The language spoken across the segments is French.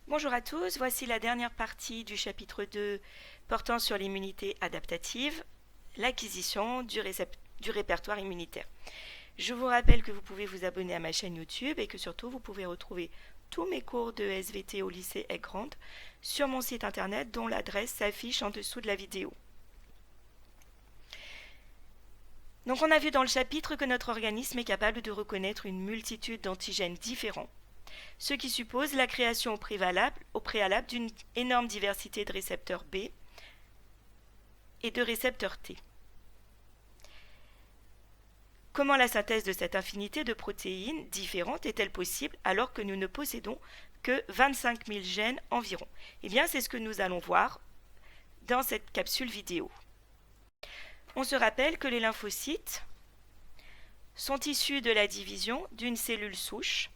Bonjour à tous, voici la dernière partie du chapitre 2 portant sur l'immunité adaptative, l'acquisition du répertoire immunitaire. Je vous rappelle que vous pouvez vous abonner à ma chaîne YouTube et que surtout vous pouvez retrouver tous mes cours de SVT au lycée Eggrande sur mon site internet dont l'adresse s'affiche en dessous de la vidéo. Donc on a vu dans le chapitre que notre organisme est capable de reconnaître une multitude d'antigènes différents, ce qui suppose la création au préalable d'une énorme diversité de récepteurs B et de récepteurs T. Comment la synthèse de cette infinité de protéines différentes est-elle possible alors que nous ne possédons que 25 000 gènes environ? Eh bien, c'est ce que nous allons voir dans cette capsule vidéo. On se rappelle que les lymphocytes sont issus de la division d'une cellule souche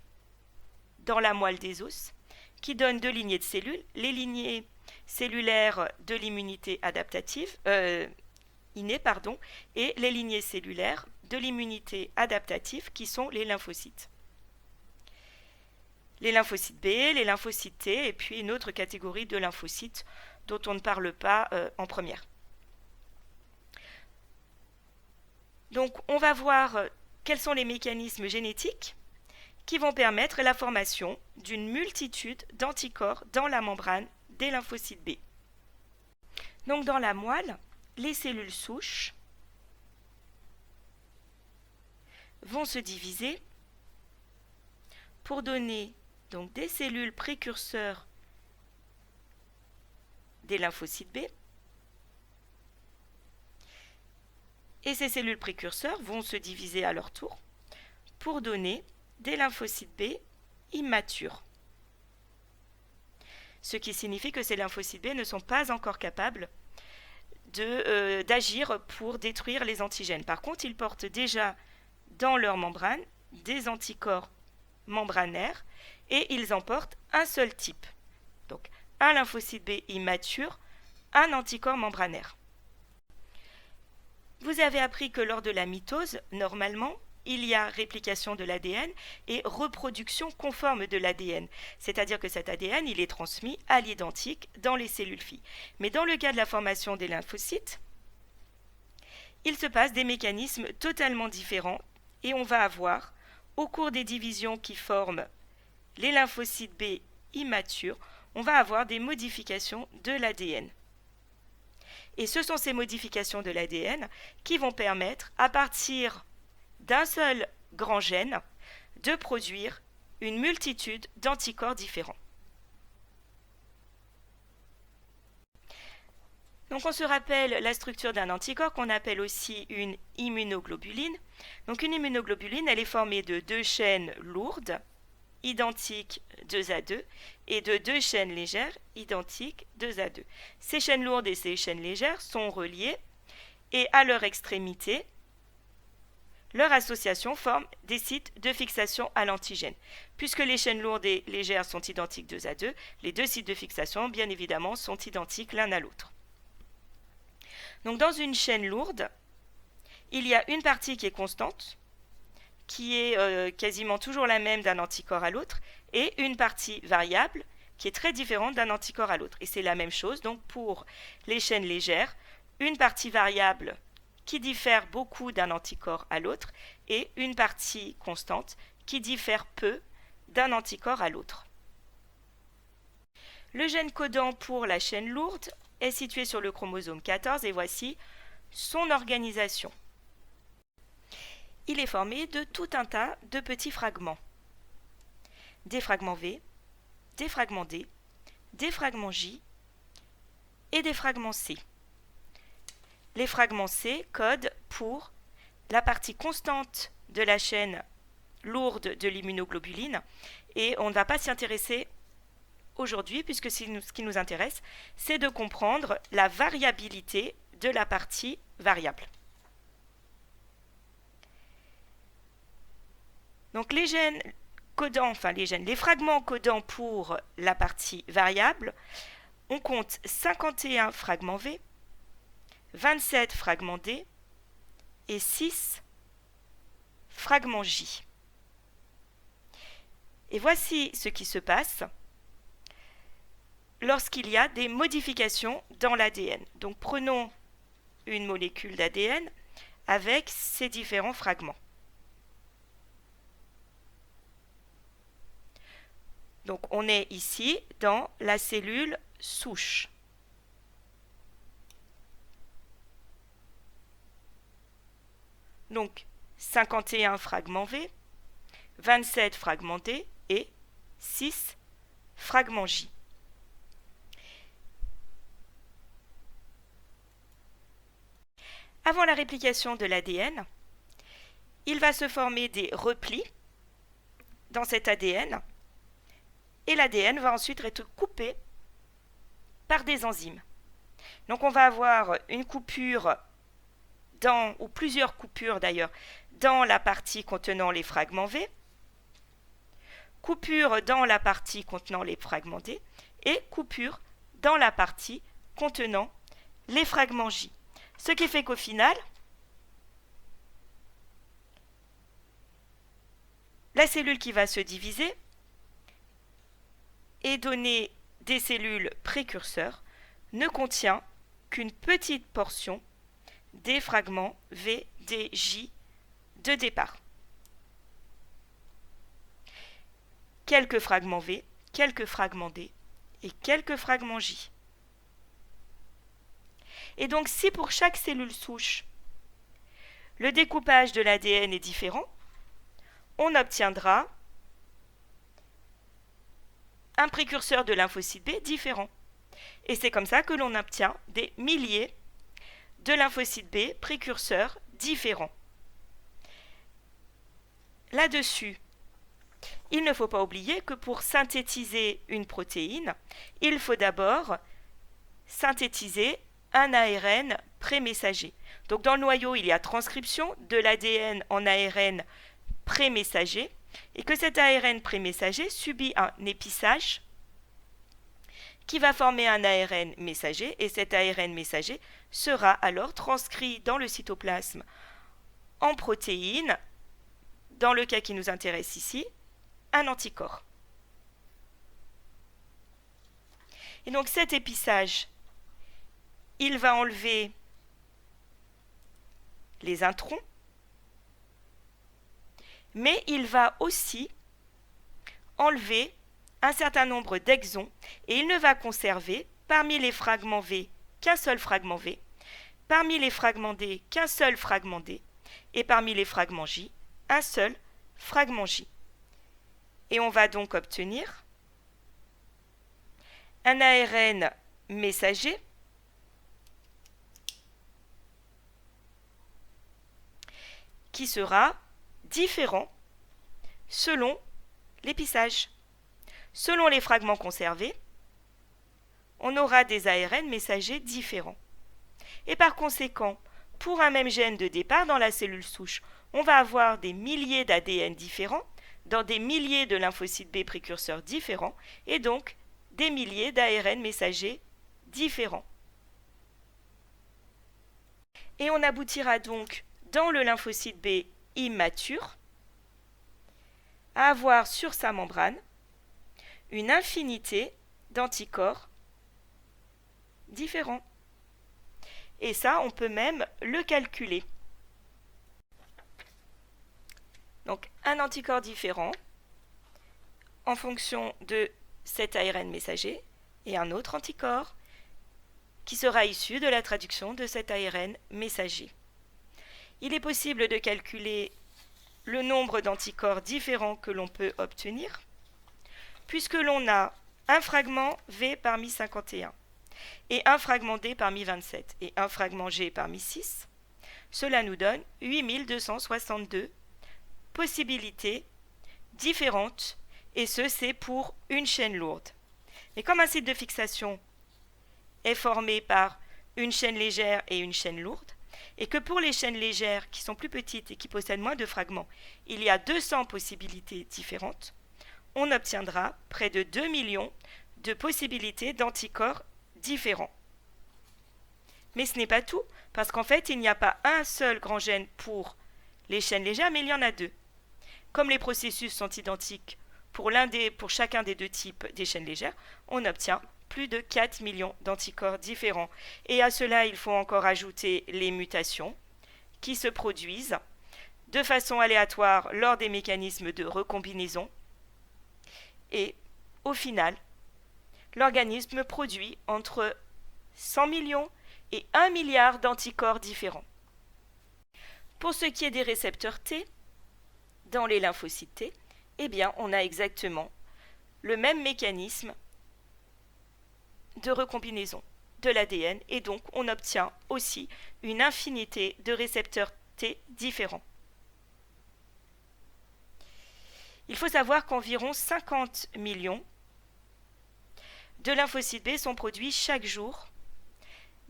dans la moelle des os, qui donne deux lignées de cellules, les lignées cellulaires de l'immunité adaptative, innée, et les lignées cellulaires de l'immunité adaptative, qui sont les lymphocytes. Les lymphocytes B, les lymphocytes T, et puis une autre catégorie de lymphocytes dont on ne parle pas en première. Donc on va voir quels sont les mécanismes génétiques qui vont permettre la formation d'une multitude d'anticorps dans la membrane des lymphocytes B. Donc dans la moelle, les cellules souches vont se diviser pour donner donc des cellules précurseurs des lymphocytes B. Et ces cellules précurseurs vont se diviser à leur tour pour donner des lymphocytes B immatures. Ce qui signifie que ces lymphocytes B ne sont pas encore capables d'agir pour détruire les antigènes. Par contre, ils portent déjà dans leur membrane des anticorps membranaires et ils en portent un seul type. Donc, un lymphocyte B immature, un anticorps membranaire. Vous avez appris que lors de la mitose, normalement, il y a réplication de l'ADN et reproduction conforme de l'ADN. C'est-à-dire que cet ADN, il est transmis à l'identique dans les cellules filles. Mais dans le cas de la formation des lymphocytes, il se passe des mécanismes totalement différents et on va avoir, au cours des divisions qui forment les lymphocytes B immatures, on va avoir des modifications de l'ADN. Et ce sont ces modifications de l'ADN qui vont permettre, à partir d'un seul grand gène, de produire une multitude d'anticorps différents. Donc on se rappelle la structure d'un anticorps qu'on appelle aussi une immunoglobuline. Donc une immunoglobuline, elle est formée de deux chaînes lourdes, identiques 2 à 2, et de deux chaînes légères, identiques 2 à 2. Ces chaînes lourdes et ces chaînes légères sont reliées et à leur extrémité, leur association forme des sites de fixation à l'antigène. Puisque les chaînes lourdes et légères sont identiques 2 à 2, les deux sites de fixation, bien évidemment, sont identiques l'un à l'autre. Donc dans une chaîne lourde, il y a une partie qui est constante, qui est quasiment toujours la même d'un anticorps à l'autre, et une partie variable, qui est très différente d'un anticorps à l'autre. Et c'est la même chose donc pour les chaînes légères, une partie variable qui diffère beaucoup d'un anticorps à l'autre, et une partie constante qui diffère peu d'un anticorps à l'autre. Le gène codant pour la chaîne lourde est situé sur le chromosome 14 et voici son organisation. Il est formé de tout un tas de petits fragments. Des fragments V, des fragments D, des fragments J et des fragments C. Les fragments C codent pour la partie constante de la chaîne lourde de l'immunoglobuline et on ne va pas s'y intéresser aujourd'hui puisque ce qui nous intéresse, c'est de comprendre la variabilité de la partie variable. Donc les fragments codants pour la partie variable, on compte 51 fragments V, 27 fragments D et 6 fragments J. Et voici ce qui se passe lorsqu'il y a des modifications dans l'ADN. Donc prenons une molécule d'ADN avec ses différents fragments. Donc on est ici dans la cellule souche. Donc 51 fragments V, 27 fragments D et 6 fragments J. Avant la réplication de l'ADN, il va se former des replis dans cet ADN et l'ADN va ensuite être coupé par des enzymes. Donc on va avoir une coupure ou plusieurs coupures d'ailleurs, dans la partie contenant les fragments V, coupure dans la partie contenant les fragments D et coupure dans la partie contenant les fragments J. Ce qui fait qu'au final, la cellule qui va se diviser et donner des cellules précurseurs ne contient qu'une petite portion des fragments V, D, J de départ. Quelques fragments V, quelques fragments D et quelques fragments J. Et donc si pour chaque cellule souche, le découpage de l'ADN est différent, on obtiendra un précurseur de lymphocyte B différent. Et c'est comme ça que l'on obtient des milliers de lymphocytes B précurseurs différents. Là-dessus, il ne faut pas oublier que pour synthétiser une protéine, il faut d'abord synthétiser un ARN prémessager. Donc dans le noyau, il y a transcription de l'ADN en ARN prémessager et que cet ARN prémessager subit un épissage qui va former un ARN messager et cet ARN messager sera alors transcrit dans le cytoplasme en protéine, dans le cas qui nous intéresse ici, un anticorps. Et donc cet épissage, il va enlever les introns, mais il va aussi enlever un certain nombre d'exons et il ne va conserver parmi les fragments V qu'un seul fragment V, parmi les fragments D qu'un seul fragment D et parmi les fragments J un seul fragment J. Et on va donc obtenir un ARN messager qui sera différent selon l'épissage. Selon les fragments conservés, on aura des ARN messagers différents. Et par conséquent, pour un même gène de départ dans la cellule souche, on va avoir des milliers d'ADN différents dans des milliers de lymphocytes B précurseurs différents et donc des milliers d'ARN messagers différents. Et on aboutira donc dans le lymphocyte B immature à avoir sur sa membrane une infinité d'anticorps différents. Et ça, on peut même le calculer. Donc, un anticorps différent en fonction de cet ARN messager et un autre anticorps qui sera issu de la traduction de cet ARN messager. Il est possible de calculer le nombre d'anticorps différents que l'on peut obtenir, puisque l'on a un fragment V parmi 51, et un fragment D parmi 27, et un fragment G parmi 6. Cela nous donne 8262 possibilités différentes, et ce, c'est pour une chaîne lourde. Mais comme un site de fixation est formé par une chaîne légère et une chaîne lourde, et que pour les chaînes légères qui sont plus petites et qui possèdent moins de fragments, il y a 200 possibilités différentes, on obtiendra près de 2 millions de possibilités d'anticorps différents. Mais ce n'est pas tout, parce qu'en fait, il n'y a pas un seul grand gène pour les chaînes légères, mais il y en a deux. Comme les processus sont identiques pour chacun des deux types des chaînes légères, on obtient plus de 4 millions d'anticorps différents. Et à cela, il faut encore ajouter les mutations qui se produisent de façon aléatoire lors des mécanismes de recombinaison. Et au final, l'organisme produit entre 100 millions et 1 milliard d'anticorps différents. Pour ce qui est des récepteurs T, dans les lymphocytes T, eh bien, on a exactement le même mécanisme de recombinaison de l'ADN et donc on obtient aussi une infinité de récepteurs T différents. Il faut savoir qu'environ 50 millions de lymphocytes B sont produits chaque jour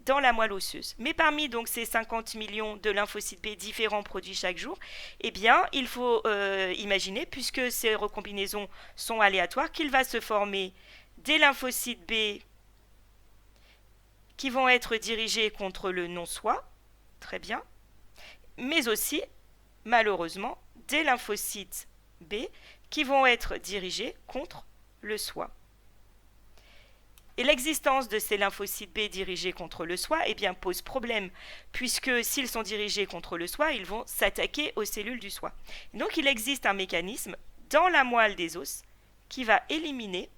dans la moelle osseuse. Mais parmi donc ces 50 millions de lymphocytes B différents produits chaque jour, eh bien, il faut imaginer, puisque ces recombinaisons sont aléatoires, qu'il va se former des lymphocytes B qui vont être dirigés contre le non-soi, très bien, mais aussi, malheureusement, des lymphocytes B qui vont être dirigés contre le soi. Et l'existence de ces lymphocytes B dirigés contre le soi eh bien, pose problème, puisque s'ils sont dirigés contre le soi, ils vont s'attaquer aux cellules du soi. Donc il existe un mécanisme dans la moelle des os qui va éliminer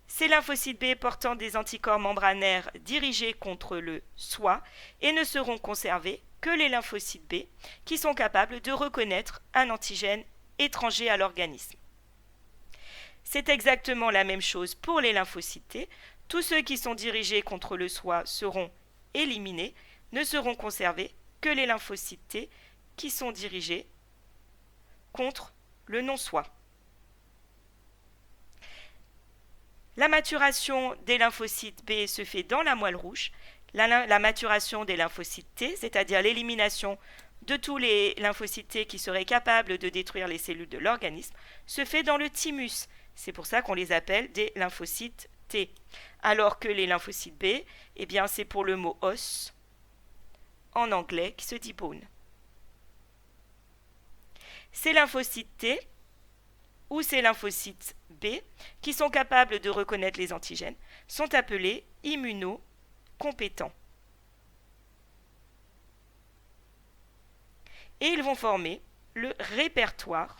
ces lymphocytes B portant des anticorps membranaires dirigés contre le soi et ne seront conservés que les lymphocytes B qui sont capables de reconnaître un antigène étranger à l'organisme. C'est exactement la même chose pour les lymphocytes T. Tous ceux qui sont dirigés contre le soi seront éliminés, ne seront conservés que les lymphocytes T qui sont dirigés contre le non-soi. La maturation des lymphocytes B se fait dans la moelle rouge. La maturation des lymphocytes T, c'est-à-dire l'élimination de tous les lymphocytes T qui seraient capables de détruire les cellules de l'organisme, se fait dans le thymus. C'est pour ça qu'on les appelle des lymphocytes T. Alors que les lymphocytes B, eh bien c'est pour le mot os, en anglais, qui se dit bone. Ces lymphocytes T, ou ces lymphocytes B, qui sont capables de reconnaître les antigènes, sont appelés immunocompétents. Et ils vont former le répertoire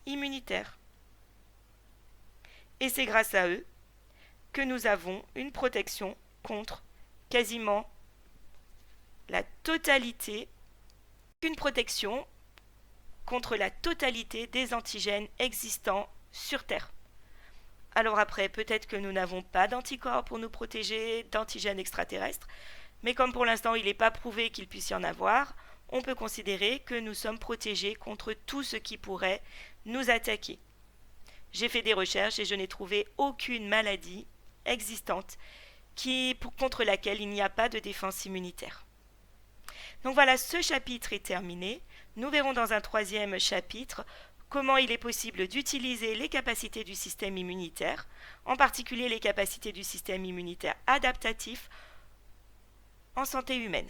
immunitaire. Et c'est grâce à eux que nous avons une protection contre quasiment la totalité, une protection contre la totalité des antigènes existants sur Terre. Alors après, peut-être que nous n'avons pas d'anticorps pour nous protéger d'antigènes extraterrestres, mais comme pour l'instant il n'est pas prouvé qu'il puisse y en avoir, on peut considérer que nous sommes protégés contre tout ce qui pourrait nous attaquer. J'ai fait des recherches et je n'ai trouvé aucune maladie existante contre laquelle il n'y a pas de défense immunitaire. Donc voilà, ce chapitre est terminé. Nous verrons dans un troisième chapitre comment il est possible d'utiliser les capacités du système immunitaire, en particulier les capacités du système immunitaire adaptatif en santé humaine.